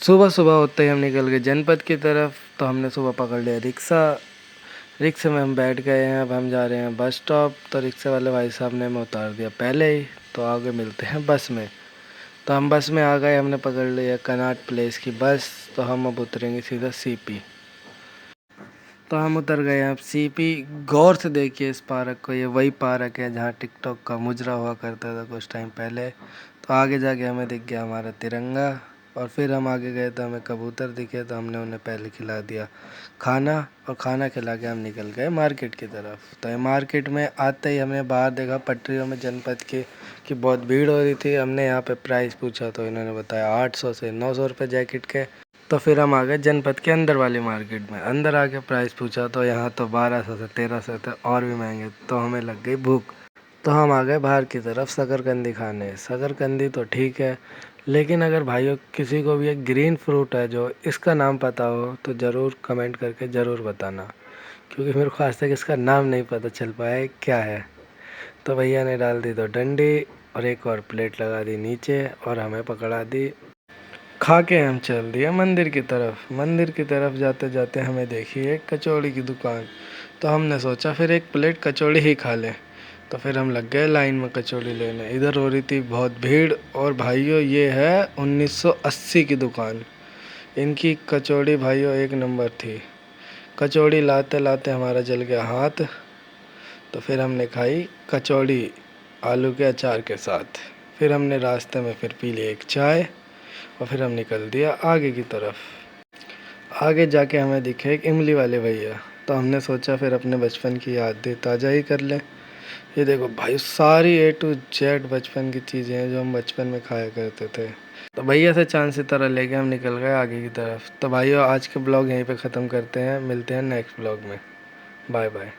सुबह सुबह होते ही हम निकल गए जनपद की तरफ। तो हमने सुबह पकड़ लिया रिक्शा। रिक्शे में हम बैठ गए हैं। अब हम जा रहे हैं बस स्टॉप। तो रिक्शे वाले भाई साहब ने हमें उतार दिया पहले ही। तो आगे मिलते हैं बस में। तो हम बस में आ गए। हमने पकड़ लिया कनॉट प्लेस की बस। तो हम अब उतरेंगे सीधा सीपी। तो हम उतर गए अब सीपी। गौर से देखिए इस पार्क को। ये वही पार्क है जहाँ टिकटॉक का मुजरा हुआ करता था कुछ टाइम पहले। तो आगे जाके हमें दिख गया हमारा तिरंगा। और फिर हम आगे गए तो हमें कबूतर दिखे। तो हमने उन्हें पहले खिला दिया खाना। और खाना खिला के हम निकल गए मार्केट की तरफ। तो मार्केट में आते ही हमने बाहर देखा पटरियों में जनपद के कि बहुत भीड़ हो रही थी। हमने यहाँ पे प्राइस पूछा तो इन्होंने बताया 800 से 900 रुपये जैकेट के। तो फिर हम आ गए जनपद के अंदर वाली मार्केट में। अंदर आके प्राइस पूछा तो यहाँ तो 1200 से 1300 थे और भी महंगे। तो हमें लग गई भूख। तो हम आ गए बाहर की तरफ शकरकंदी खाने। शकरकंदी तो ठीक है, लेकिन अगर भाइयों किसी को भी एक ग्रीन फ्रूट है जो इसका नाम पता हो तो ज़रूर कमेंट करके ज़रूर बताना, क्योंकि मेरे को आज तक इसका नाम नहीं पता चल पाया है क्या है। तो भैया ने डाल दी 2 डंडी और एक और प्लेट लगा दी नीचे और हमें पकड़ा दी। खा के हम चल दिए मंदिर की तरफ। मंदिर की तरफ जाते जाते हमें देखी एक कचौड़ी की दुकान। तो हमने सोचा फिर एक प्लेट कचौड़ी ही खा लें। तो फिर हम लग गए लाइन में कचौड़ी लेने। इधर हो रही थी बहुत भीड़। और भाइयों ये है 1980 की दुकान। इनकी कचौड़ी भाइयों एक नंबर थी। कचौड़ी लाते लाते हमारा जल गया हाथ। तो फिर हमने खाई कचौड़ी आलू के अचार के साथ। फिर हमने रास्ते में फिर पी ली एक चाय और फिर हम निकल दिया आगे की तरफ। आगे जाके हमें दिखे एक इमली वाले भैया। तो हमने सोचा फिर अपने बचपन की यादें ताज़ा ही कर लें। ये देखो भाई सारी A to Z बचपन की चीज़ें हैं जो हम बचपन में खाया करते थे। तो भैया से चांद सितारा लेके हम निकल गए आगे की तरफ। तो भाइयों आज के ब्लॉग यहीं पे ख़त्म करते हैं। मिलते हैं नेक्स्ट ब्लॉग में। Bye bye.